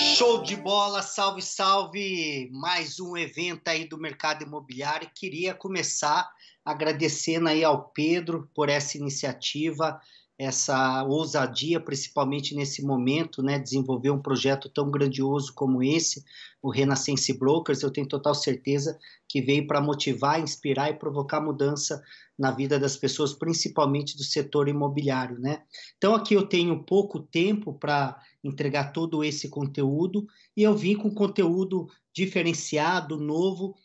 Show de bola, salve, salve! Mais um evento aí do mercado imobiliário. Queria começar agradecendo aí ao Pedro por essa iniciativa, essa ousadia, principalmente nesse momento, né? Desenvolver um projeto tão grandioso como esse, o Renascense Brokers. Eu tenho total certeza que veio para motivar, inspirar e provocar mudança na vida das pessoas, principalmente do setor imobiliário, né? Então aqui eu tenho pouco tempo para entregar todo esse conteúdo, e eu vim com conteúdo diferenciado, novo,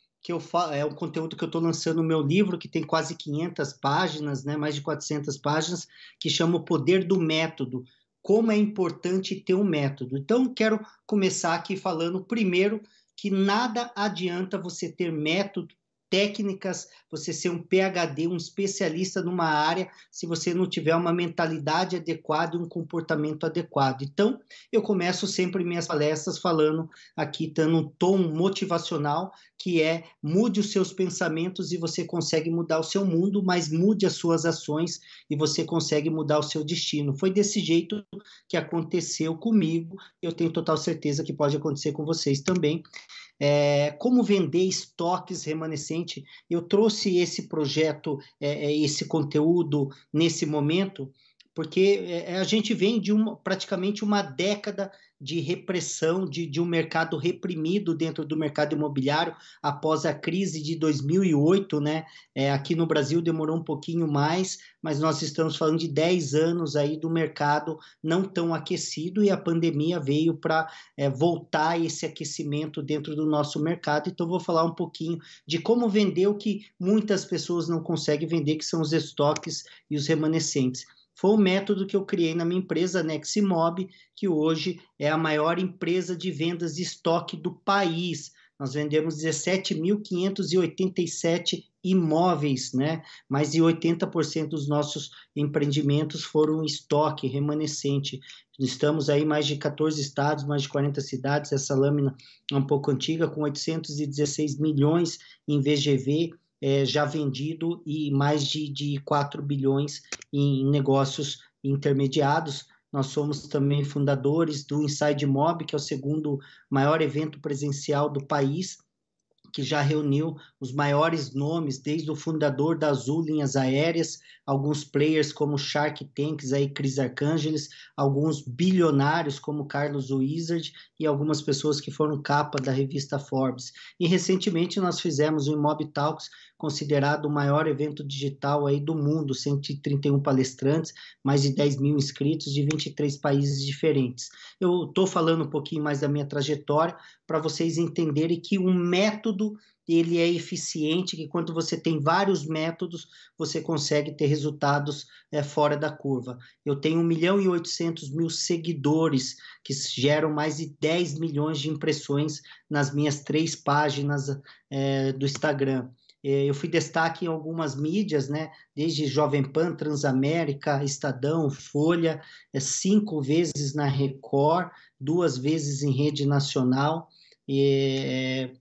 é um conteúdo que eu estou lançando no meu livro, que tem quase 500 páginas, né, mais de 400 páginas, que chama O Poder do Método, como é importante ter um método. Então, quero começar aqui falando, primeiro, que nada adianta você ter método, técnicas, você ser um PhD, um especialista numa área, se você não tiver uma mentalidade adequada e um comportamento adequado. Então, eu começo sempre minhas palestras falando aqui, dando um tom motivacional, que é mude os seus pensamentos e você consegue mudar o seu mundo, mas mude as suas ações e você consegue mudar o seu destino. Foi desse jeito que aconteceu comigo, eu tenho total certeza que pode acontecer com vocês também. Como vender estoques remanescentes. Eu trouxe esse projeto, esse conteúdo nesse momento, porque a gente vem de praticamente uma década de repressão, de um mercado reprimido dentro do mercado imobiliário, após a crise de 2008, né? Aqui no Brasil demorou um pouquinho mais, mas nós estamos falando de 10 anos aí do mercado não tão aquecido, e a pandemia veio para voltar esse aquecimento dentro do nosso mercado. Então, vou falar um pouquinho de como vender o que muitas pessoas não conseguem vender, que são os estoques e os remanescentes. Foi um método que eu criei na minha empresa, Neximob, que hoje é a maior empresa de vendas de estoque do país. Nós vendemos 17.587 imóveis, né? Mais de 80% dos nossos empreendimentos foram estoque remanescente. Estamos aí em mais de 14 estados, mais de 40 cidades. Essa lâmina é um pouco antiga, com 816 milhões em VGV, já vendido, e mais de 4 bilhões em negócios intermediados. Nós somos também fundadores do Inside Mob, que é o segundo maior evento presencial do país, que já reuniu os maiores nomes, desde o fundador da Azul Linhas Aéreas, alguns players como Shark Tanks, aí Cris Arcângeles, alguns bilionários como Carlos Wizard e algumas pessoas que foram capa da revista Forbes. E recentemente nós fizemos o Imob Talks, considerado o maior evento digital aí do mundo, 131 palestrantes, mais de 10 mil inscritos de 23 países diferentes. Eu estou falando um pouquinho mais da minha trajetória, para vocês entenderem que um método ele é eficiente, que quando você tem vários métodos, você consegue ter resultados fora da curva. Eu tenho 1.800.000 seguidores, que geram mais de 10 milhões de impressões nas minhas 3 páginas do Instagram. Eu fui destaque em algumas mídias, né? Desde Jovem Pan, Transamérica, Estadão, Folha, 5 vezes na Record, 2 vezes em rede nacional,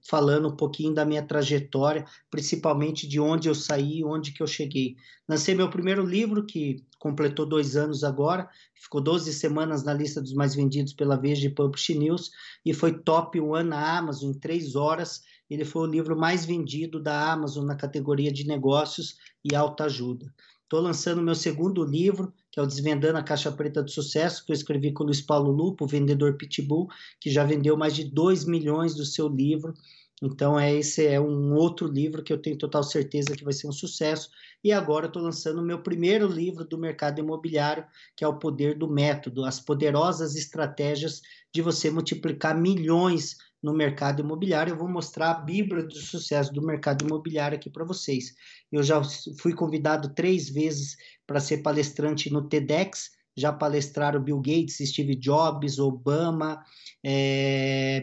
falando um pouquinho da minha trajetória, principalmente de onde eu saí e onde que eu cheguei. Lancei meu primeiro livro, que completou 2 anos agora, ficou 12 semanas na lista dos mais vendidos pela Veja e Publish News, e foi top 1 na Amazon, em 3 horas. Ele foi o livro mais vendido da Amazon na categoria de negócios e autoajuda. Estou lançando meu segundo livro, que é o Desvendando a Caixa Preta do Sucesso, que eu escrevi com o Luiz Paulo Lupo, o vendedor Pitbull, que já vendeu mais de 2 milhões do seu livro. Então, esse é um outro livro que eu tenho total certeza que vai ser um sucesso. E agora eu estou lançando o meu primeiro livro do mercado imobiliário, que é O Poder do Método, as poderosas estratégias de você multiplicar milhões no mercado imobiliário. Eu vou mostrar a bíblia do sucesso do mercado imobiliário aqui para vocês. Eu já fui convidado 3 vezes para ser palestrante no TEDx, já palestraram Bill Gates, Steve Jobs, Obama,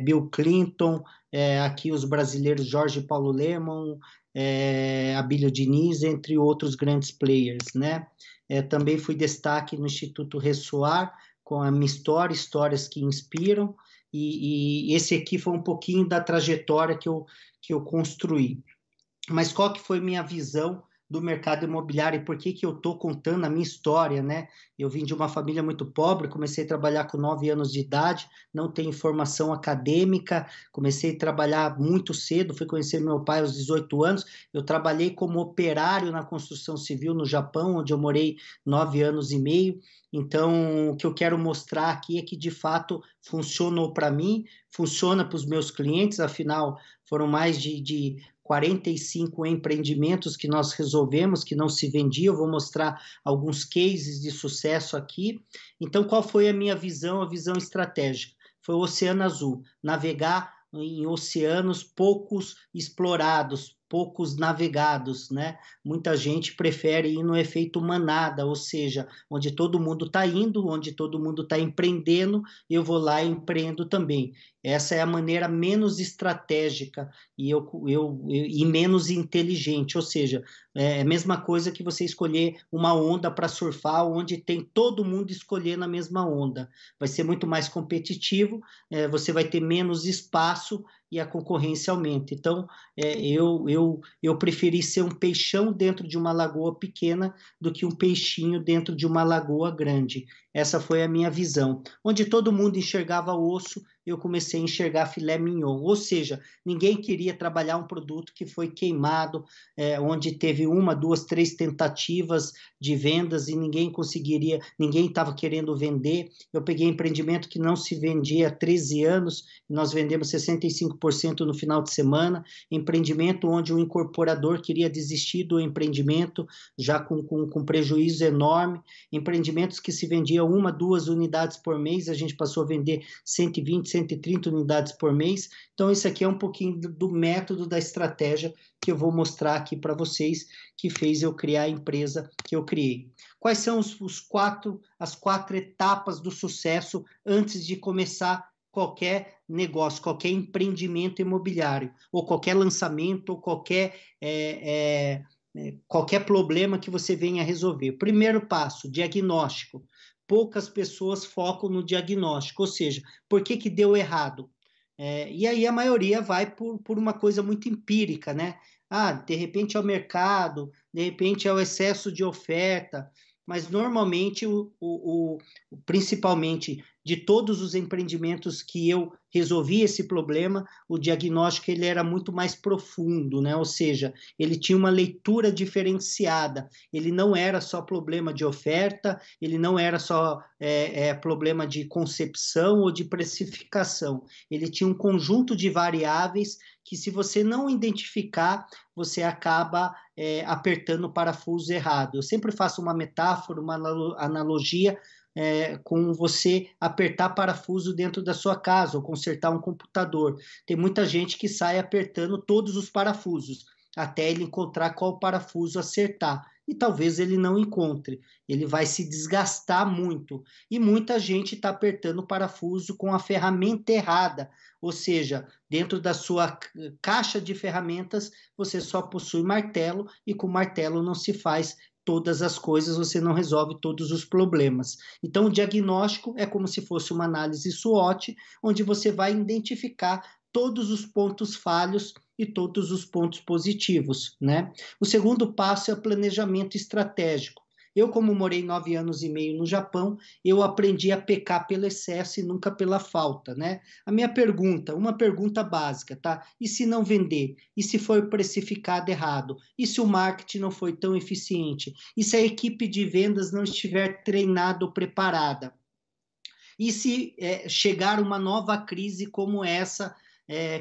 Bill Clinton, aqui os brasileiros Jorge Paulo Lemann, Abílio Diniz, entre outros grandes players, né? Também fui destaque no Instituto Ressoar, com a minha história, histórias que inspiram, e esse aqui foi um pouquinho da trajetória que eu construí. Mas qual que foi minha visão do mercado imobiliário e por que que eu estou contando a minha história, né? Eu vim de uma família muito pobre, comecei a trabalhar com 9 anos de idade, não tenho formação acadêmica, comecei a trabalhar muito cedo, fui conhecer meu pai aos 18 anos, eu trabalhei como operário na construção civil no Japão, onde eu morei 9 anos e meio. Então, o que eu quero mostrar aqui é que, de fato, funcionou para mim, funciona para os meus clientes, afinal, foram mais de 45 empreendimentos que nós resolvemos, que não se vendiam. Eu vou mostrar alguns cases de sucesso aqui. Então, qual foi a minha visão, a visão estratégica? Foi o Oceano Azul, navegar em oceanos poucos explorados, poucos navegados, né? Muita gente prefere ir no efeito manada, ou seja, onde todo mundo está indo, onde todo mundo está empreendendo, eu vou lá e empreendo também. Essa é a maneira menos estratégica e menos inteligente, ou seja, é a mesma coisa que você escolher uma onda para surfar, onde tem todo mundo escolhendo a mesma onda. Vai ser muito mais competitivo, você vai ter menos espaço e a concorrência aumenta. Então, eu preferi ser um peixão dentro de uma lagoa pequena do que um peixinho dentro de uma lagoa grande. Essa foi a minha visão. Onde todo mundo enxergava osso, eu comecei a enxergar filé mignon. Ou seja, ninguém queria trabalhar um produto que foi queimado, onde teve uma, duas, três tentativas de vendas e ninguém conseguiria, ninguém estava querendo vender. Eu peguei empreendimento que não se vendia há 13 anos, e nós vendemos 65% no final de semana. Empreendimento onde o incorporador queria desistir do empreendimento, já com prejuízo enorme. Empreendimentos que se vendiam uma, duas unidades por mês, a gente passou a vender 120, 130 unidades por mês. Então, isso aqui é um pouquinho do método, da estratégia que eu vou mostrar aqui para vocês, que fez eu criar a empresa que eu criei. Quais são as quatro etapas do sucesso antes de começar qualquer negócio, qualquer empreendimento imobiliário, ou qualquer lançamento, ou qualquer problema que você venha resolver? Primeiro passo, diagnóstico. Poucas pessoas focam no diagnóstico, ou seja, por que que deu errado? E aí a maioria vai por uma coisa muito empírica, né? Ah, de repente é o mercado, de repente é o excesso de oferta, mas normalmente, principalmente de todos os empreendimentos que eu resolvi esse problema, o diagnóstico ele era muito mais profundo, né? Ou seja, ele tinha uma leitura diferenciada, ele não era só problema de oferta, ele não era só problema de concepção ou de precificação, ele tinha um conjunto de variáveis que, se você não identificar, você acaba apertando o parafuso errado. Eu sempre faço uma metáfora, uma analogia com você apertar parafuso dentro da sua casa ou consertar um computador. Tem muita gente que sai apertando todos os parafusos até ele encontrar qual parafuso acertar. E talvez ele não encontre. Ele vai se desgastar muito. E muita gente está apertando o parafuso com a ferramenta errada. Ou seja, dentro da sua caixa de ferramentas, você só possui martelo, e com martelo não se faz todas as coisas, você não resolve todos os problemas. Então, o diagnóstico é como se fosse uma análise SWOT, onde você vai identificar todos os pontos falhos e todos os pontos positivos, né? O segundo passo é o planejamento estratégico. Eu, como morei 9 anos e meio no Japão, eu aprendi a pecar pelo excesso e nunca pela falta, né? A minha pergunta, uma pergunta básica, tá? E se não vender? E se for precificado errado? E se o marketing não foi tão eficiente? E se a equipe de vendas não estiver treinada ou preparada? E se chegar uma nova crise como essa,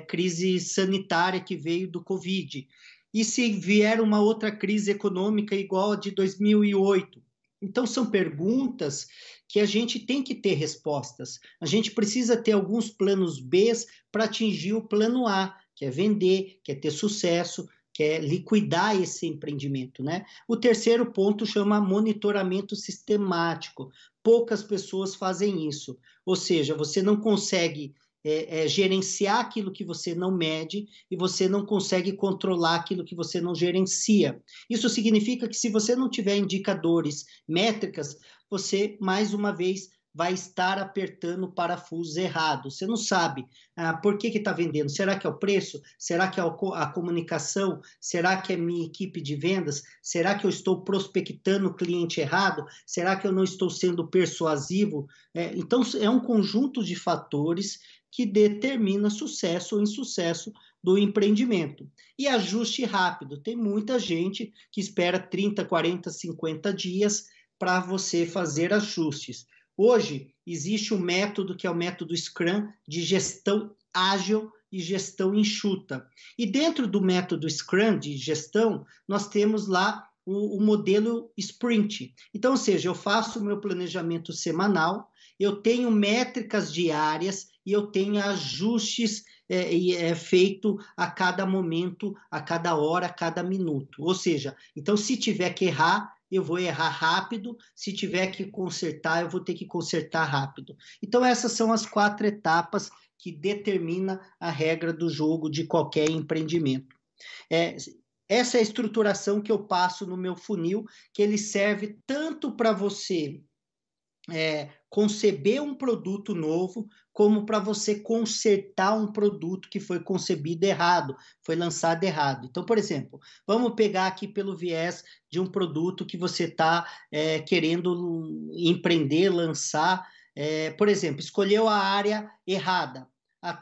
crise sanitária que veio do Covid? E se vier uma outra crise econômica igual a de 2008? Então, são perguntas que a gente tem que ter respostas. A gente precisa ter alguns planos B para atingir o plano A, que é vender, que é ter sucesso, que é liquidar esse empreendimento, né? O terceiro ponto chama monitoramento sistemático. Poucas pessoas fazem isso. Ou seja, você não consegue gerenciar aquilo que você não mede, e você não consegue controlar aquilo que você não gerencia. Isso significa que, se você não tiver indicadores, métricas, você, mais uma vez, vai estar apertando o parafuso errado. Você não sabe por que está vendendo. Será que é o preço? Será que é a comunicação? Será que é minha equipe de vendas? Será que eu estou prospectando o cliente errado? Será que eu não estou sendo persuasivo? Então, é um conjunto de fatores que determina sucesso ou insucesso do empreendimento. E ajuste rápido. Tem muita gente que espera 30, 40, 50 dias para você fazer ajustes. Hoje, existe um método que é o método Scrum de gestão ágil e gestão enxuta. E dentro do método Scrum de gestão, nós temos lá o modelo Sprint. Então, ou seja, eu faço o meu planejamento semanal, eu tenho métricas diárias e eu tenho ajustes feito a cada momento, a cada hora, a cada minuto. Ou seja, então se tiver que errar, eu vou errar rápido, se tiver que consertar, eu vou ter que consertar rápido. Então essas são as 4 etapas que determinam a regra do jogo de qualquer empreendimento. Essa é a estruturação que eu passo no meu funil, que ele serve tanto para você conceber um produto novo, como para você consertar um produto que foi concebido errado, foi lançado errado. Então, por exemplo, vamos pegar aqui pelo viés de um produto que você está querendo empreender, lançar. Por exemplo, escolheu a área errada.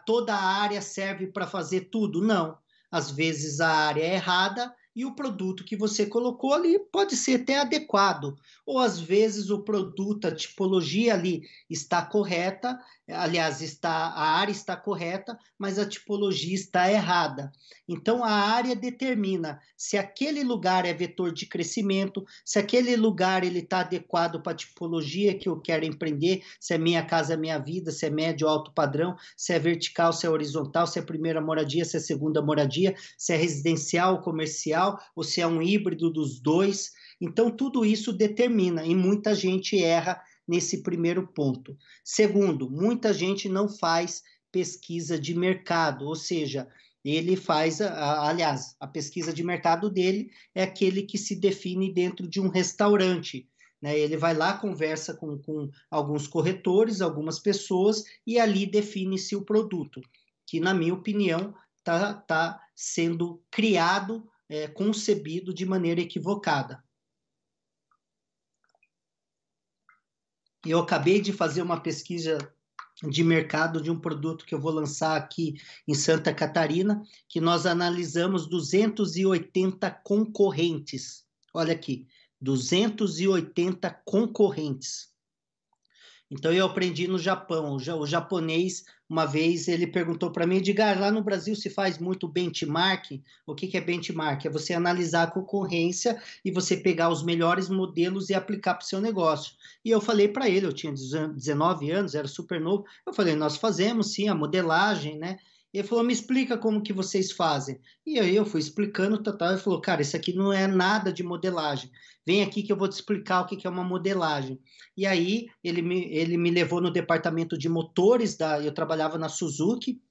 Toda a área serve para fazer tudo? Não. Às vezes a área é errada e o produto que você colocou ali pode ser até adequado, ou às vezes o produto, a tipologia ali está correta, aliás, a área está correta, mas a tipologia está errada. Então a área determina se aquele lugar é vetor de crescimento, se aquele lugar ele está adequado para a tipologia que eu quero empreender, se é Minha Casa Minha Vida, se é médio ou alto padrão, se é vertical, se é horizontal, se é primeira moradia, se é segunda moradia, se é residencial ou comercial, ou se é um híbrido dos dois. Então, tudo isso determina, e muita gente erra nesse primeiro ponto. Segundo, muita gente não faz pesquisa de mercado, ou seja, ele faz, aliás, a pesquisa de mercado dele é aquele que se define dentro de um restaurante. Né? Ele vai lá, conversa com alguns corretores, algumas pessoas, e ali define-se o produto, que, na minha opinião, está sendo criado, concebido de maneira equivocada. Eu acabei de fazer uma pesquisa de mercado de um produto que eu vou lançar aqui em Santa Catarina, que nós analisamos 280 concorrentes. Olha aqui, 280 concorrentes. Então, eu aprendi no Japão. O japonês, uma vez, ele perguntou para mim, Edgar, lá no Brasil se faz muito benchmark? O que é benchmark? É você analisar a concorrência e você pegar os melhores modelos e aplicar para o seu negócio. E eu falei para ele, eu tinha 19 anos, era super novo, eu falei, nós fazemos sim a modelagem, né? Ele falou, me explica como que vocês fazem. E aí eu fui explicando, ele falou, cara, isso aqui não é nada de modelagem. Vem aqui que eu vou te explicar o que é uma modelagem. E aí ele me levou no departamento de motores, eu trabalhava na Suzuki,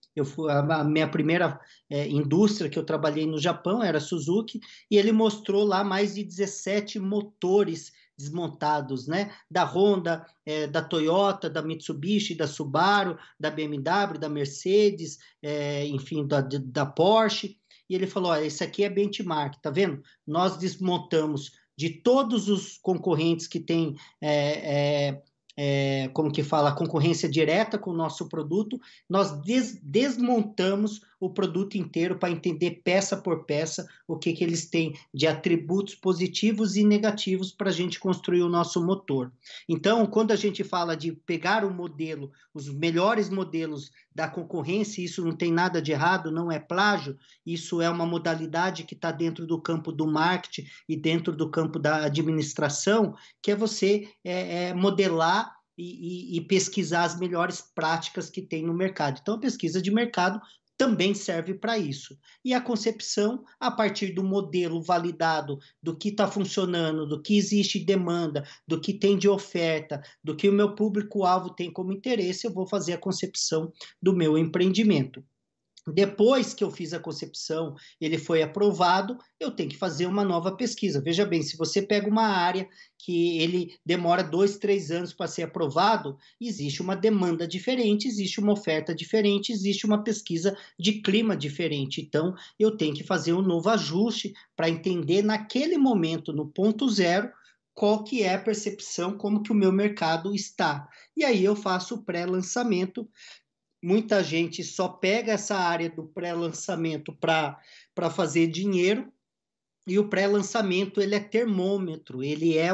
a minha primeira indústria que eu trabalhei no Japão era Suzuki, e ele mostrou lá mais de 17 motores desmontados, né? Da Honda, da Toyota, da Mitsubishi, da Subaru, da BMW, da Mercedes, enfim, da Porsche. E ele falou: olha, esse aqui é benchmark, tá vendo? Nós desmontamos de todos os concorrentes que têm, como que fala, concorrência direta com o nosso produto, nós desmontamos o produto inteiro para entender peça por peça o que eles têm de atributos positivos e negativos para a gente construir o nosso motor. Então, quando a gente fala de pegar o modelo, os melhores modelos da concorrência, isso não tem nada de errado, não é plágio, isso é uma modalidade que está dentro do campo do marketing e dentro do campo da administração, que é você modelar e pesquisar as melhores práticas que tem no mercado. Então, a pesquisa de mercado também serve para isso. E a concepção, a partir do modelo validado, do que está funcionando, do que existe demanda, do que tem de oferta, do que o meu público-alvo tem como interesse, eu vou fazer a concepção do meu empreendimento. Depois que eu fiz a concepção, ele foi aprovado, eu tenho que fazer uma nova pesquisa. Veja bem, se você pega uma área que ele demora 2, 3 anos para ser aprovado, existe uma demanda diferente, existe uma oferta diferente, existe uma pesquisa de clima diferente. Então, eu tenho que fazer um novo ajuste para entender naquele momento, no ponto zero, qual que é a percepção, como que o meu mercado está. E aí eu faço o pré-lançamento. Muita gente só pega essa área do pré-lançamento para fazer dinheiro, e o pré-lançamento ele é termômetro, ele é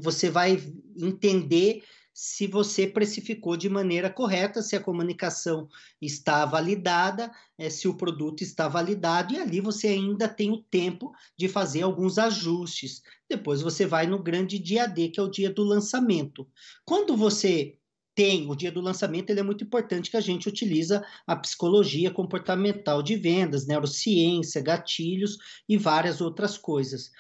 você vai entender se você precificou de maneira correta, se a comunicação está validada, se o produto está validado, e ali você ainda tem o tempo de fazer alguns ajustes. Depois você vai no grande dia D, que é o dia do lançamento. Quando você tem o dia do lançamento, ele é muito importante, que a gente utiliza a psicologia comportamental de vendas, neurociência, gatilhos e várias outras coisas.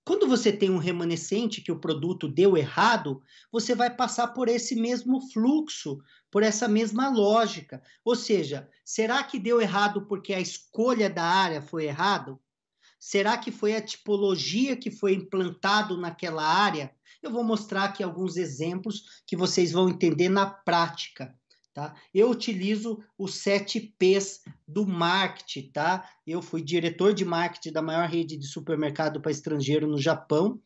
Quando você tem um remanescente que o produto deu errado, você vai passar por esse mesmo fluxo, por essa mesma lógica. Ou seja, será que deu errado porque a escolha da área foi errada? Será que foi a tipologia que foi implantado naquela área? Eu vou mostrar aqui alguns exemplos que vocês vão entender na prática. Tá? Eu utilizo os 7 P's do marketing. Tá? Eu fui diretor de marketing da maior rede de supermercado para estrangeiro no Japão.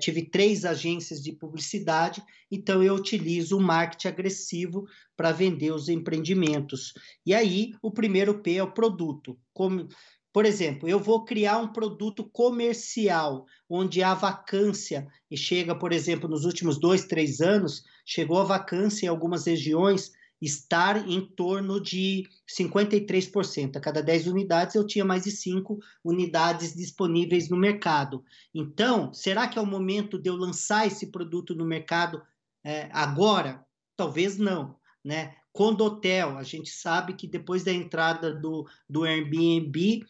Tive 3 agências de publicidade, então eu utilizo o marketing agressivo para vender os empreendimentos. E aí, o primeiro P é o produto. Por exemplo, eu vou criar um produto comercial, onde há vacância, e chega, por exemplo, nos últimos 2, 3 anos, chegou a vacância em algumas regiões estar em torno de 53%. A cada 10 unidades, eu tinha mais de 5 unidades disponíveis no mercado. Então, será que é o momento de eu lançar esse produto no mercado agora? Talvez não, né? Condotel, a gente sabe que depois da entrada do Airbnb,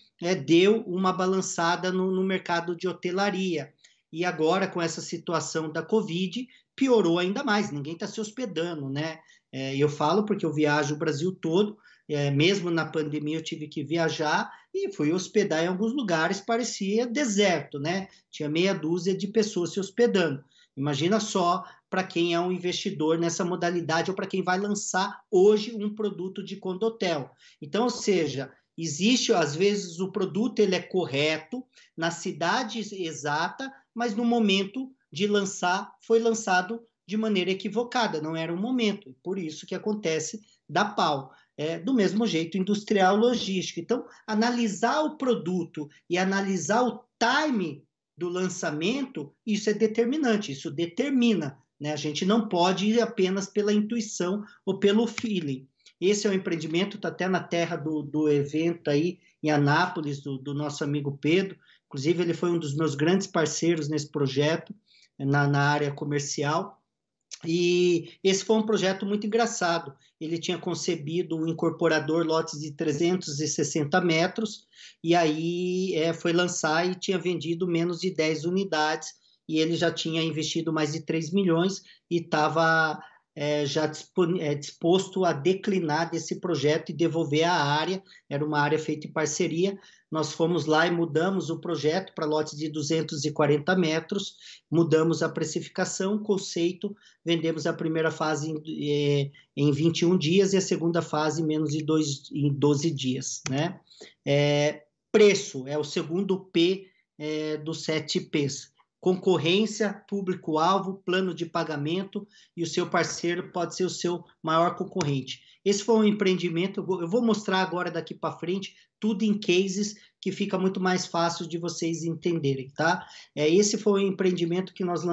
deu uma balançada no mercado de hotelaria. E agora, com essa situação da Covid, piorou ainda mais, ninguém está se hospedando, né? Eu falo porque eu viajo o Brasil todo, mesmo na pandemia eu tive que viajar e fui hospedar em alguns lugares, parecia deserto, né? Tinha meia dúzia de pessoas se hospedando. Imagina só para quem é um investidor nessa modalidade ou para quem vai lançar hoje um produto de condotel. Então, ou seja, existe, às vezes, o produto ele é correto, na cidade exata, mas no momento de lançar, foi lançado de maneira equivocada, não era o momento. Por isso que acontece da pau. Do mesmo jeito, industrial logístico. Então, analisar o produto e analisar o time do lançamento, isso é determinante, isso determina, né? A gente não pode ir apenas pela intuição ou pelo feeling. Esse é o empreendimento, está até na terra do evento aí, em Anápolis, do nosso amigo Pedro. Inclusive, ele foi um dos meus grandes parceiros nesse projeto, na área comercial. E esse foi um projeto muito engraçado. Ele tinha concebido um incorporador, lotes de 360 metros, e aí foi lançar e tinha vendido menos de 10 unidades, e ele já tinha investido mais de 3 milhões e estava já disposto a declinar desse projeto e devolver a área. Era uma área feita em parceria. Nós fomos lá e mudamos o projeto para lotes de 240 metros, mudamos a precificação, o conceito, vendemos a primeira fase em 21 dias e a segunda fase em 12 dias. Né? Preço é o segundo P dos 7 Ps. Concorrência, público-alvo, plano de pagamento, e o seu parceiro pode ser o seu maior concorrente. Esse foi um empreendimento, eu vou mostrar agora daqui para frente, tudo em cases que fica muito mais fácil de vocês entenderem, tá? Esse foi um empreendimento que nós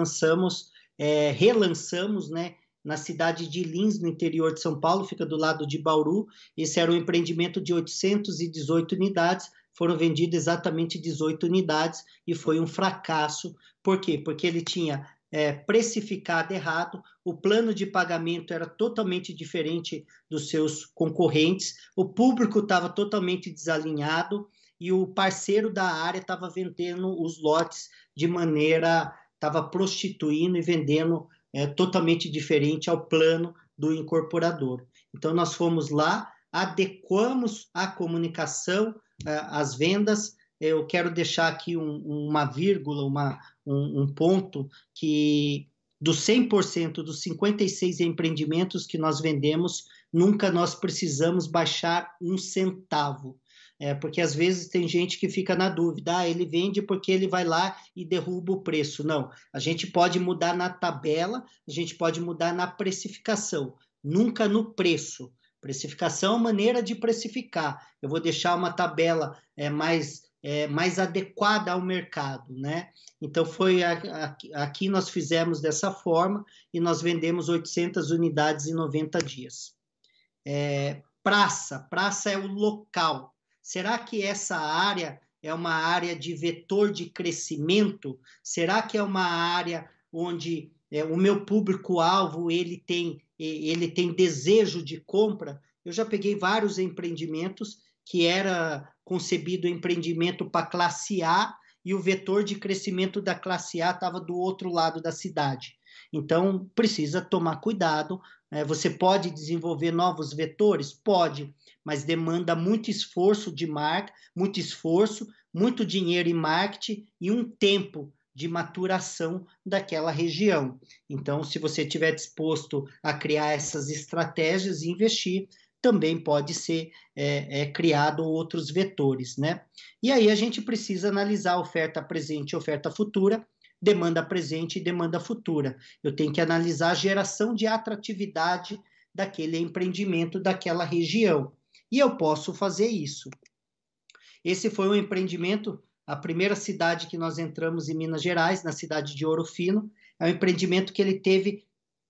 relançamos, né, na cidade de Lins, no interior de São Paulo, fica do lado de Bauru. Esse era um empreendimento de 818 unidades, foram vendidas exatamente 18 unidades e foi um fracasso. Por quê? Porque ele tinha precificado errado, o plano de pagamento era totalmente diferente dos seus concorrentes, o público estava totalmente desalinhado e o parceiro da área estava vendendo os lotes de maneira, estava prostituindo e vendendo totalmente diferente ao plano do incorporador. Então, nós fomos lá, adequamos a comunicação, as vendas. Eu quero deixar aqui uma vírgula, um ponto, que dos 100% dos 56 empreendimentos que nós vendemos, nunca nós precisamos baixar um centavo. Porque às vezes tem gente que fica na dúvida, ele vende porque ele vai lá e derruba o preço. Não, a gente pode mudar na tabela, a gente pode mudar na precificação, nunca no preço. Precificação é maneira de precificar. Eu vou deixar uma tabela mais adequada ao mercado, né? Então, aqui nós fizemos dessa forma e nós vendemos 800 unidades em 90 dias. Praça é o local. Será que essa área é uma área de vetor de crescimento? Será que é uma área onde o meu público-alvo ele tem desejo de compra? Eu já peguei vários empreendimentos que era concebido empreendimento para classe A e o vetor de crescimento da classe A estava do outro lado da cidade. Então, precisa tomar cuidado. Você pode desenvolver novos vetores? Pode, mas demanda muito esforço de marca, muito esforço, muito dinheiro em marketing e um tempo de maturação daquela região. Então, se você estiver disposto a criar essas estratégias e investir, também pode ser criado outros vetores, né? E aí a gente precisa analisar oferta presente e oferta futura, demanda presente e demanda futura. Eu tenho que analisar a geração de atratividade daquele empreendimento, daquela região. E eu posso fazer isso. Esse foi um empreendimento, a primeira cidade que nós entramos em Minas Gerais, na cidade de Ouro Fino. É um empreendimento que ele teve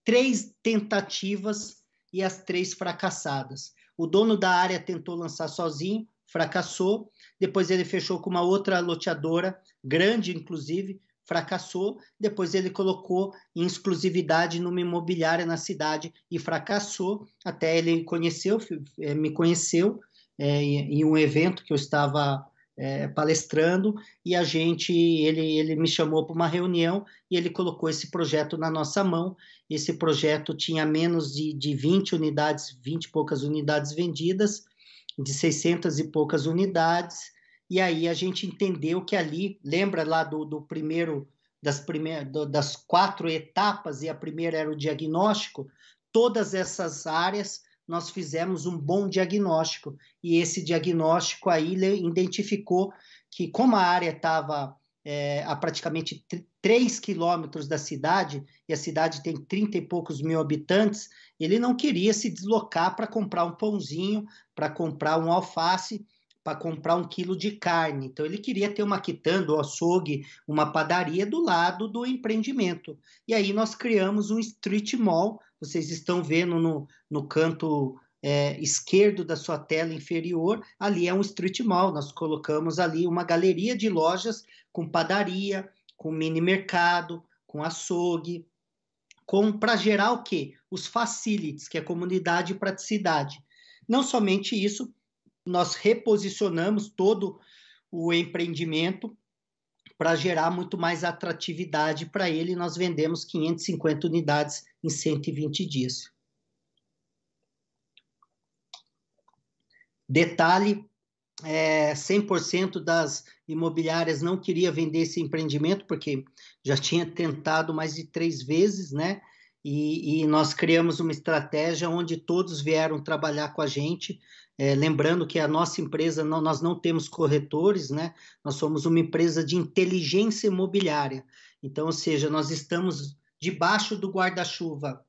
3 tentativas e as 3 fracassadas. O dono da área tentou lançar sozinho, fracassou. Depois ele fechou com uma outra loteadora, grande inclusive, fracassou. Depois ele colocou em exclusividade numa imobiliária na cidade e fracassou. Até ele me conheceu em um evento que eu estava palestrando, e ele me chamou para uma reunião e ele colocou esse projeto na nossa mão. Esse projeto tinha menos de 20 unidades, 20 e poucas unidades vendidas, de 600 e poucas unidades, e aí a gente entendeu que ali, lembra lá das 4 etapas, e a primeira era o diagnóstico, todas essas áreas nós fizemos um bom diagnóstico, e esse diagnóstico aí identificou que, como a área estava a praticamente 3 quilômetros da cidade, e a cidade tem 30 e poucos mil habitantes, ele não queria se deslocar para comprar um pãozinho, para comprar um alface, para comprar 1 quilo de carne. Então, ele queria ter uma quitanda, um açougue, uma padaria do lado do empreendimento. E aí nós criamos um street mall. Vocês estão vendo no canto esquerdo da sua tela inferior, ali é um street mall. Nós colocamos ali uma galeria de lojas com padaria, com mini mercado, com açougue, para gerar o quê? Os facilities, que é comunidade e praticidade. Não somente isso, nós reposicionamos todo o empreendimento para gerar muito mais atratividade para ele. Nós vendemos 550 unidades em 120 dias. Detalhe, 100% das imobiliárias não queria vender esse empreendimento, porque já tinha tentado mais de 3 vezes, né? E nós criamos uma estratégia onde todos vieram trabalhar com a gente, lembrando que a nossa empresa, nós não temos corretores, né? Nós somos uma empresa de inteligência imobiliária. Então, ou seja, nós estamos debaixo do guarda-chuva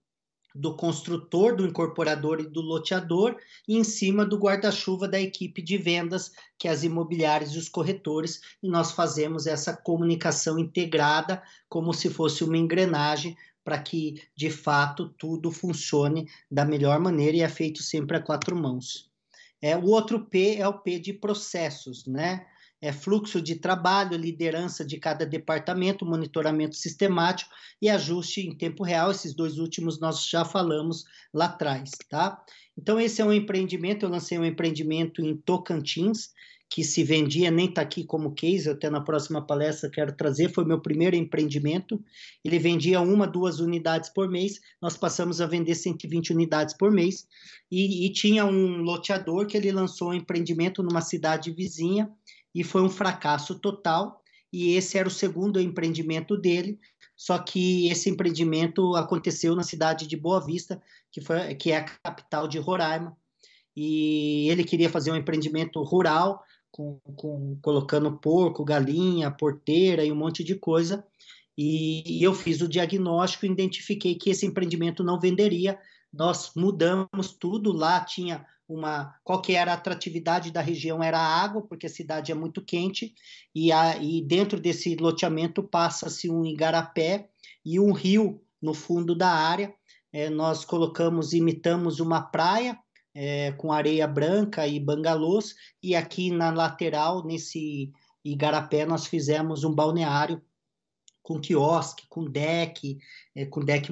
do construtor, do incorporador e do loteador, e em cima do guarda-chuva da equipe de vendas, que é as imobiliárias e os corretores, e nós fazemos essa comunicação integrada como se fosse uma engrenagem para que, de fato, tudo funcione da melhor maneira, e é feito sempre a 4 mãos. O outro P é o P de processos, né? Fluxo de trabalho, liderança de cada departamento, monitoramento sistemático e ajuste em tempo real. Esses 2 últimos nós já falamos lá atrás, tá? Então, esse é um empreendimento, eu lancei um empreendimento em Tocantins, que se vendia, nem está aqui como case, até na próxima palestra quero trazer, foi meu primeiro empreendimento, ele vendia 1, 2 unidades por mês, nós passamos a vender 120 unidades por mês, e tinha um loteador que ele lançou um empreendimento numa cidade vizinha, e foi um fracasso total, e esse era o segundo empreendimento dele, só que esse empreendimento aconteceu na cidade de Boa Vista, que é a capital de Roraima, e ele queria fazer um empreendimento rural, colocando porco, galinha, porteira e um monte de coisa, e eu fiz o diagnóstico e identifiquei que esse empreendimento não venderia, nós mudamos tudo, lá tinha qual que era a atratividade da região, era a água, porque a cidade é muito quente, e dentro desse loteamento passa-se um igarapé e um rio no fundo da área, nós imitamos uma praia, com areia branca e bangalôs, e aqui na lateral, nesse igarapé, nós fizemos um balneário com quiosque, com deck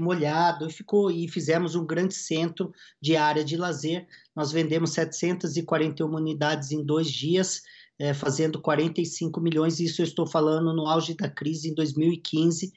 molhado, e fizemos um grande centro de área de lazer. Nós vendemos 741 unidades em 2 dias, fazendo 45 milhões, isso eu estou falando no auge da crise em 2015.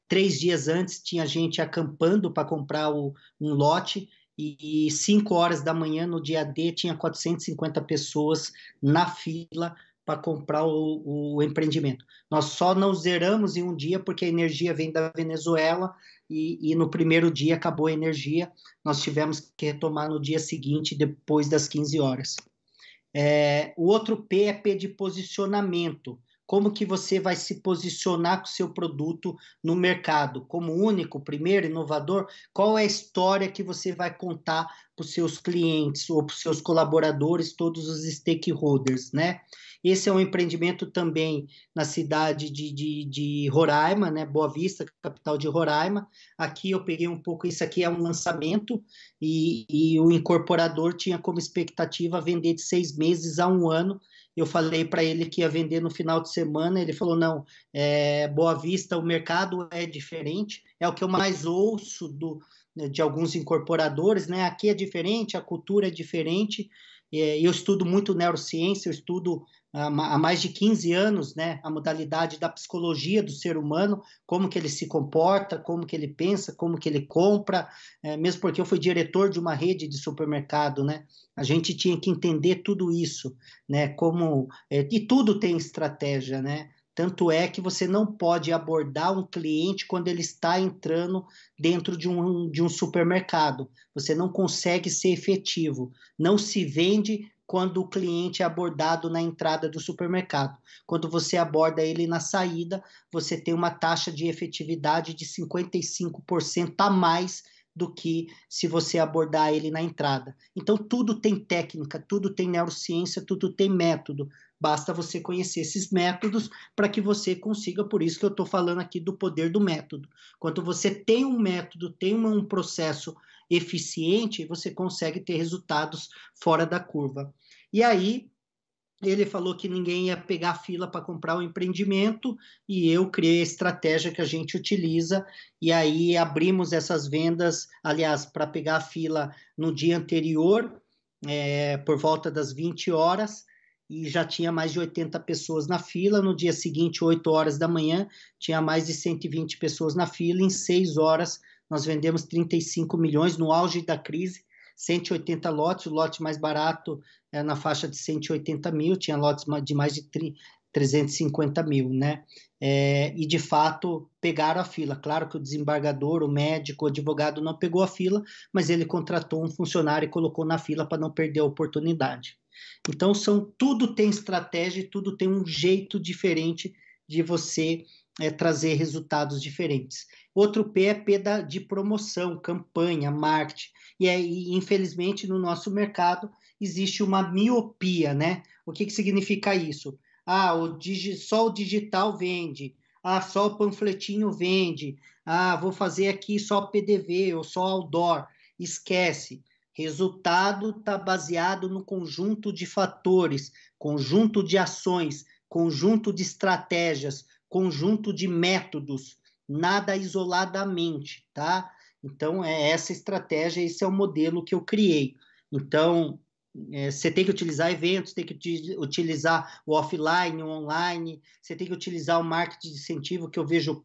3 dias antes tinha gente acampando para comprar um lote, e 5 horas da manhã, no dia D, tinha 450 pessoas na fila para comprar o empreendimento. Nós só não zeramos em um dia porque a energia vem da Venezuela e no primeiro dia acabou a energia. Nós tivemos que retomar no dia seguinte, depois das 15 horas. O outro P é P de posicionamento. Como que você vai se posicionar com o seu produto no mercado? Como único, primeiro, inovador? Qual é a história que você vai contar para os seus clientes ou para os seus colaboradores, todos os stakeholders, né? Esse é um empreendimento também na cidade de Roraima, né? Boa Vista, capital de Roraima. Aqui eu peguei um pouco, isso aqui é um lançamento, e o incorporador tinha como expectativa vender de 6 meses a 1 ano. Eu falei para ele que ia vender no final de semana, ele falou, não, Boa Vista, o mercado é diferente, é o que eu mais ouço de alguns incorporadores, né? Aqui é diferente, a cultura é diferente, eu estudo muito neurociência, eu estudo há mais de 15 anos, né, a modalidade da psicologia do ser humano, como que ele se comporta, como que ele pensa, como que ele compra, mesmo porque eu fui diretor de uma rede de supermercado, né, a gente tinha que entender tudo isso, né, e tudo tem estratégia, né, tanto é que você não pode abordar um cliente quando ele está entrando dentro de um supermercado. Você não consegue ser efetivo. Não se vende quando o cliente é abordado na entrada do supermercado. Quando você aborda ele na saída, você tem uma taxa de efetividade de 55% a mais do que se você abordar ele na entrada. Então, tudo tem técnica, tudo tem neurociência, tudo tem método. Basta você conhecer esses métodos para que você consiga, por isso que eu estou falando aqui do poder do método. Quando você tem um método, tem um processo eficiente, você consegue ter resultados fora da curva. E aí, ele falou que ninguém ia pegar fila para comprar o empreendimento, e eu criei a estratégia que a gente utiliza, e aí abrimos essas vendas, aliás, para pegar a fila no dia anterior, por volta das 20 horas, e já tinha mais de 80 pessoas na fila. No dia seguinte, 8 horas da manhã, tinha mais de 120 pessoas na fila. Em 6 horas, nós vendemos 35 milhões no auge da crise, 180 lotes, o lote mais barato na faixa de 180 mil, tinha lotes de mais de 350 mil, né? E de fato pegaram a fila. Claro que o desembargador, o médico, o advogado não pegou a fila, mas ele contratou um funcionário e colocou na fila para não perder a oportunidade. Então, tudo tem estratégia e tudo tem um jeito diferente de você trazer resultados diferentes. Outro P é P de promoção, campanha, marketing. E infelizmente, no nosso mercado, existe uma miopia, né? O que significa isso? Só o digital vende. Só o panfletinho vende. Vou fazer aqui só PDV ou só outdoor. Esquece. Resultado está baseado no conjunto de fatores, conjunto de ações, conjunto de estratégias, conjunto de métodos, nada isoladamente, tá? Então, é essa estratégia, esse é o modelo que eu criei. Então, você tem que utilizar eventos, tem que utilizar o offline, o online, você tem que utilizar o marketing de incentivo, que eu vejo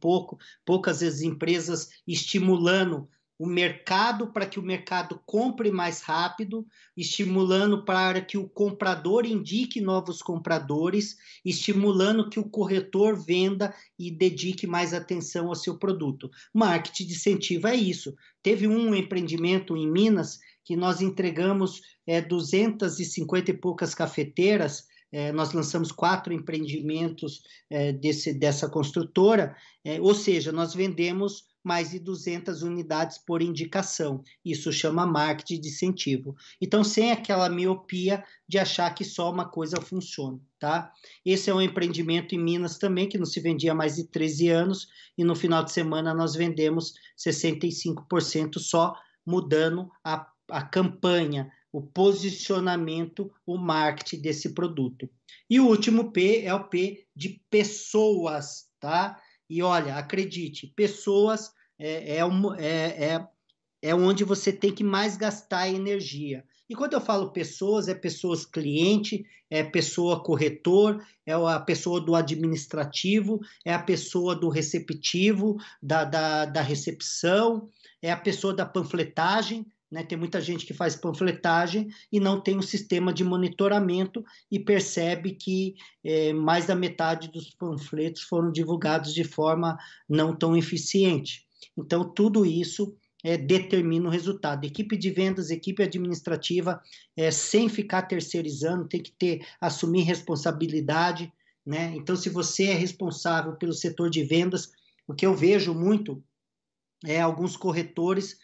poucas vezes empresas estimulando o mercado para que o mercado compre mais rápido, estimulando para que o comprador indique novos compradores, estimulando que o corretor venda e dedique mais atenção ao seu produto. Marketing de incentivo é isso. Teve um empreendimento em Minas que nós entregamos 250 e poucas cafeteiras. Nós lançamos 4 empreendimentos dessa construtora, ou seja, nós vendemos mais de 200 unidades por indicação. Isso chama marketing de incentivo. Então, sem aquela miopia de achar que só uma coisa funciona, tá? Esse é um empreendimento em Minas também, que não se vendia há mais de 13 anos, e no final de semana nós vendemos 65% só, mudando a campanha, o posicionamento, o marketing desse produto. E o último P é o P de pessoas, tá? E olha, acredite, pessoas é onde você tem que mais gastar energia. E quando eu falo pessoas, é pessoas cliente, é pessoa corretor, é a pessoa do administrativo, é a pessoa do receptivo, da recepção, é a pessoa da panfletagem, né? Tem muita gente que faz panfletagem e não tem um sistema de monitoramento e percebe que mais da metade dos panfletos foram divulgados de forma não tão eficiente. Então, tudo isso determina o resultado. Equipe de vendas, equipe administrativa, sem ficar terceirizando, tem que assumir responsabilidade, né? Então, se você é responsável pelo setor de vendas, o que eu vejo muito alguns corretores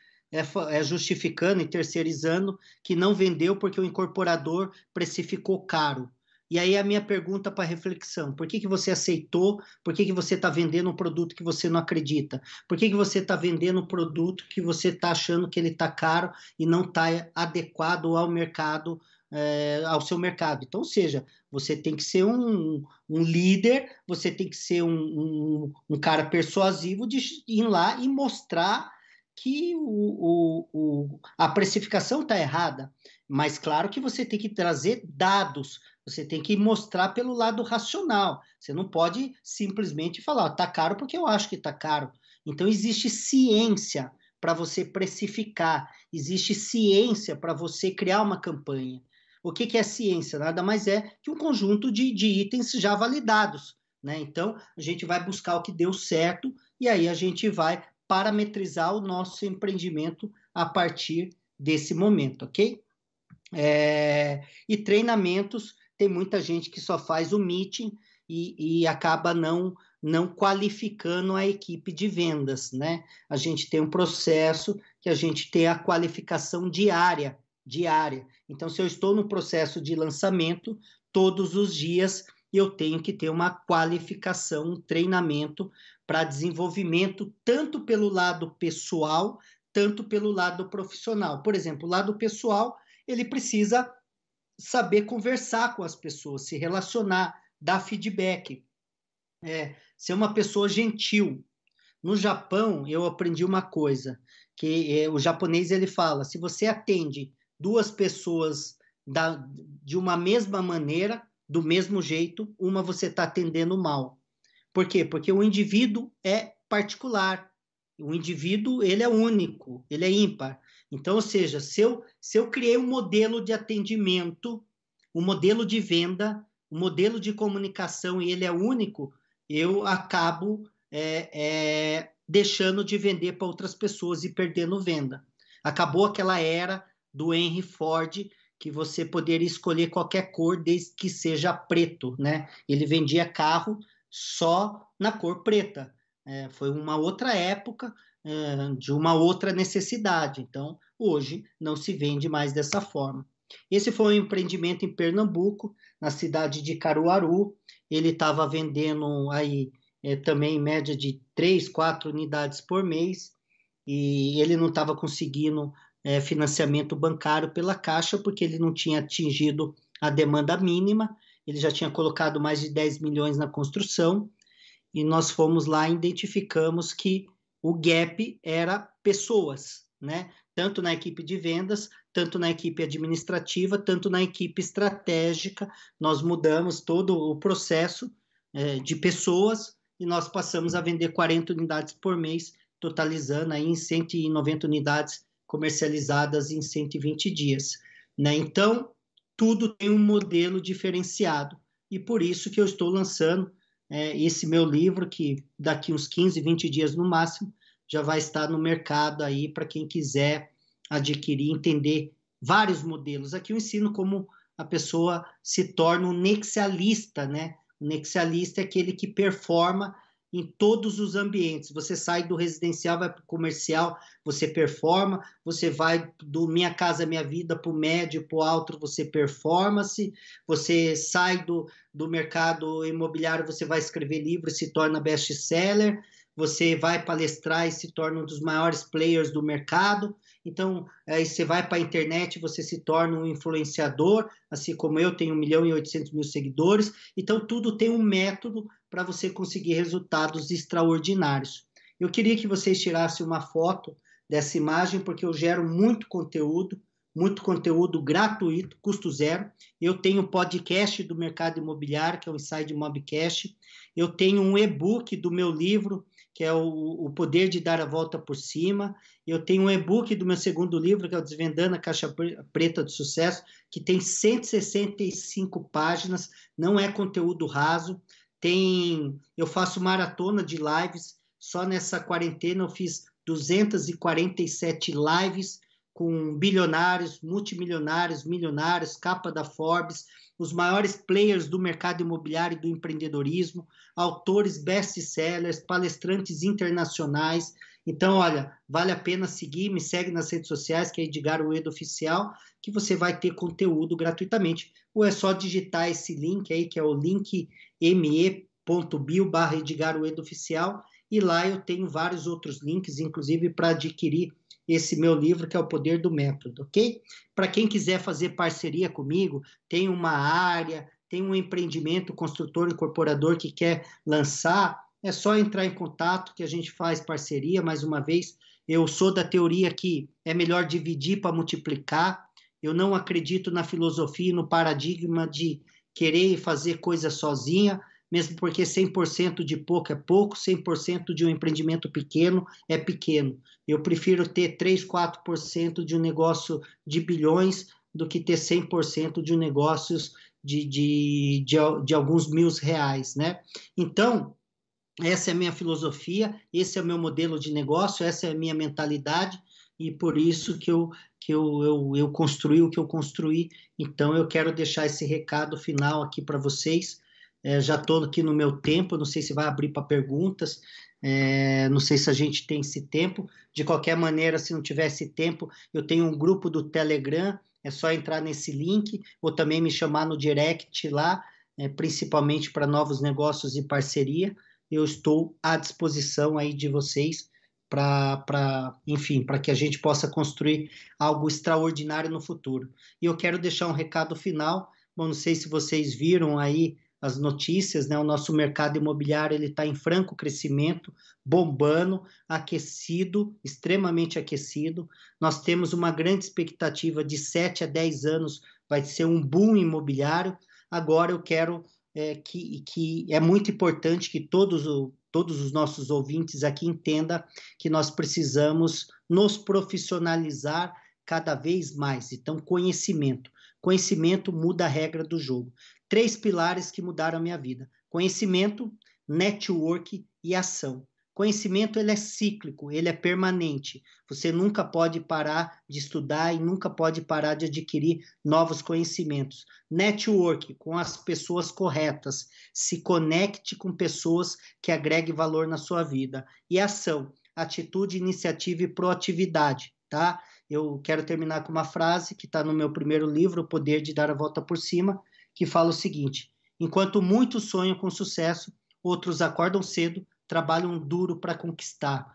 justificando e terceirizando que não vendeu porque o incorporador precificou caro. E aí a minha pergunta para reflexão: por que você aceitou? Por que você está vendendo um produto que você não acredita? Por que você está vendendo um produto que você está achando que ele está caro e não está adequado ao mercado, ao seu mercado? Então, ou seja, você tem que ser um líder, você tem que ser um cara persuasivo de ir lá e mostrar que a precificação está errada. Mas claro que você tem que trazer dados, você tem que mostrar pelo lado racional. Você não pode simplesmente falar, está caro porque eu acho que está caro. Então, existe ciência para você precificar, existe ciência para você criar uma campanha. O que é ciência? Nada mais é que um conjunto de itens já validados, né? Então, a gente vai buscar o que deu certo e aí a gente vai parametrizar o nosso empreendimento a partir desse momento, ok? E treinamentos, tem muita gente que só faz o meeting e acaba não qualificando a equipe de vendas, né? A gente tem um processo que a gente tem a qualificação diária. Então, se eu estou no processo de lançamento, todos os dias eu tenho que ter uma qualificação, um treinamento para desenvolvimento, tanto pelo lado pessoal, tanto pelo lado profissional. Por exemplo, o lado pessoal, ele precisa saber conversar com as pessoas, se relacionar, dar feedback, ser uma pessoa gentil. No Japão, eu aprendi uma coisa, que o japonês ele fala, se você atende 2 pessoas de uma mesma maneira, do mesmo jeito, uma você está atendendo mal. Por quê? Porque o indivíduo é particular, o indivíduo ele é único, ele é ímpar. Então, ou seja, se eu criei um modelo de atendimento, um modelo de venda, um modelo de comunicação e ele é único, eu acabo deixando de vender para outras pessoas e perdendo venda. Acabou aquela era do Henry Ford, que você poderia escolher qualquer cor desde que seja preto, né? Ele vendia carro só na cor preta. Foi uma outra época, de uma outra necessidade. Então, hoje não se vende mais dessa forma. Esse foi um empreendimento em Pernambuco, na cidade de Caruaru. Ele estava vendendo aí também em média de 3, 4 unidades por mês, e ele não estava conseguindo financiamento bancário pela Caixa, porque ele não tinha atingido a demanda mínima, ele já tinha colocado mais de 10 milhões na construção, e nós fomos lá e identificamos que o gap era pessoas, né? Tanto na equipe de vendas, tanto na equipe administrativa, tanto na equipe estratégica. Nós mudamos todo o processo de pessoas e nós passamos a vender 40 unidades por mês, totalizando aí em 190 unidades comercializadas em 120 dias, né? Então, tudo tem um modelo diferenciado e por isso que eu estou lançando esse meu livro, que daqui uns 15, 20 dias no máximo, já vai estar no mercado aí para quem quiser adquirir, entender vários modelos. Aqui eu ensino como a pessoa se torna um nexialista, né? O nexialista é aquele que performa em todos os ambientes. Você sai do residencial, vai para o comercial, você performa, você vai do Minha Casa Minha Vida para o médio, para o alto, você performance, você sai do mercado imobiliário, você vai escrever livro e se torna best-seller, você vai palestrar e se torna um dos maiores players do mercado. Então, aí você vai para a internet, você se torna um influenciador, assim como eu tenho 1.800.000 seguidores. Então, tudo tem um método para você conseguir resultados extraordinários. Eu queria que vocês tirassem uma foto dessa imagem, porque eu gero muito conteúdo gratuito, custo zero. Eu tenho um podcast do mercado imobiliário, que é o Inside Mobcast. Eu tenho um e-book do meu livro, que é o Poder de Dar a Volta por Cima. Eu tenho um e-book do meu segundo livro, que é o Desvendando a Caixa Preta do Sucesso, que tem 165 páginas, não é conteúdo raso. Eu faço maratona de lives, só nessa quarentena eu fiz 247 lives com bilionários, multimilionários, milionários, capa da Forbes, os maiores players do mercado imobiliário e do empreendedorismo, autores best-sellers, palestrantes internacionais. Então, olha, vale a pena seguir, me segue nas redes sociais, que é Edgar Uedo Oficial, que você vai ter conteúdo gratuitamente. Ou é só digitar esse link aí, que é o link me.bio/Edgar Uedo Oficial, e lá eu tenho vários outros links, inclusive para adquirir esse meu livro, que é o Poder do Método, ok? Para quem quiser fazer parceria comigo, tem uma área, tem um empreendimento, construtor, incorporador que quer lançar, é só entrar em contato que a gente faz parceria. Mais uma vez, eu sou da teoria que é melhor dividir para multiplicar. Eu não acredito na filosofia e no paradigma de querer fazer coisa sozinha, mesmo porque 100% de pouco é pouco, 100% de um empreendimento pequeno é pequeno. Eu prefiro ter 3, 4% de um negócio de bilhões do que ter 100% de um negócio de alguns mil reais, né? Então, essa é a minha filosofia, esse é o meu modelo de negócio, essa é a minha mentalidade, e por isso eu construí o que eu construí. Então, eu quero deixar esse recado final aqui para vocês. Já estou aqui no meu tempo, não sei se vai abrir para perguntas, não sei se a gente tem esse tempo. De qualquer maneira, se não tivesse tempo, eu tenho um grupo do Telegram, é só entrar nesse link, ou também me chamar no direct lá, principalmente para novos negócios e parceria. Eu estou à disposição aí de vocês enfim, para que a gente possa construir algo extraordinário no futuro. E eu quero deixar um recado final. Bom, não sei se vocês viram aí as notícias, né? O nosso mercado imobiliário ele está em franco crescimento, bombando, aquecido, extremamente aquecido. Nós temos uma grande expectativa de 7 a 10 anos, vai ser um boom imobiliário. Agora eu quero que é muito importante que todos os nossos ouvintes aqui entendam que nós precisamos nos profissionalizar cada vez mais. Então, conhecimento. Conhecimento muda a regra do jogo. 3 pilares que mudaram a minha vida: conhecimento, network e ação. Conhecimento ele é cíclico, ele é permanente. Você nunca pode parar de estudar e nunca pode parar de adquirir novos conhecimentos. Network, com as pessoas corretas. Se conecte com pessoas que agreguem valor na sua vida. E ação, atitude, iniciativa e proatividade, tá? Eu quero terminar com uma frase que está no meu primeiro livro, O Poder de Dar a Volta por Cima, que fala o seguinte: enquanto muitos sonham com sucesso, outros acordam cedo, trabalham duro para conquistar.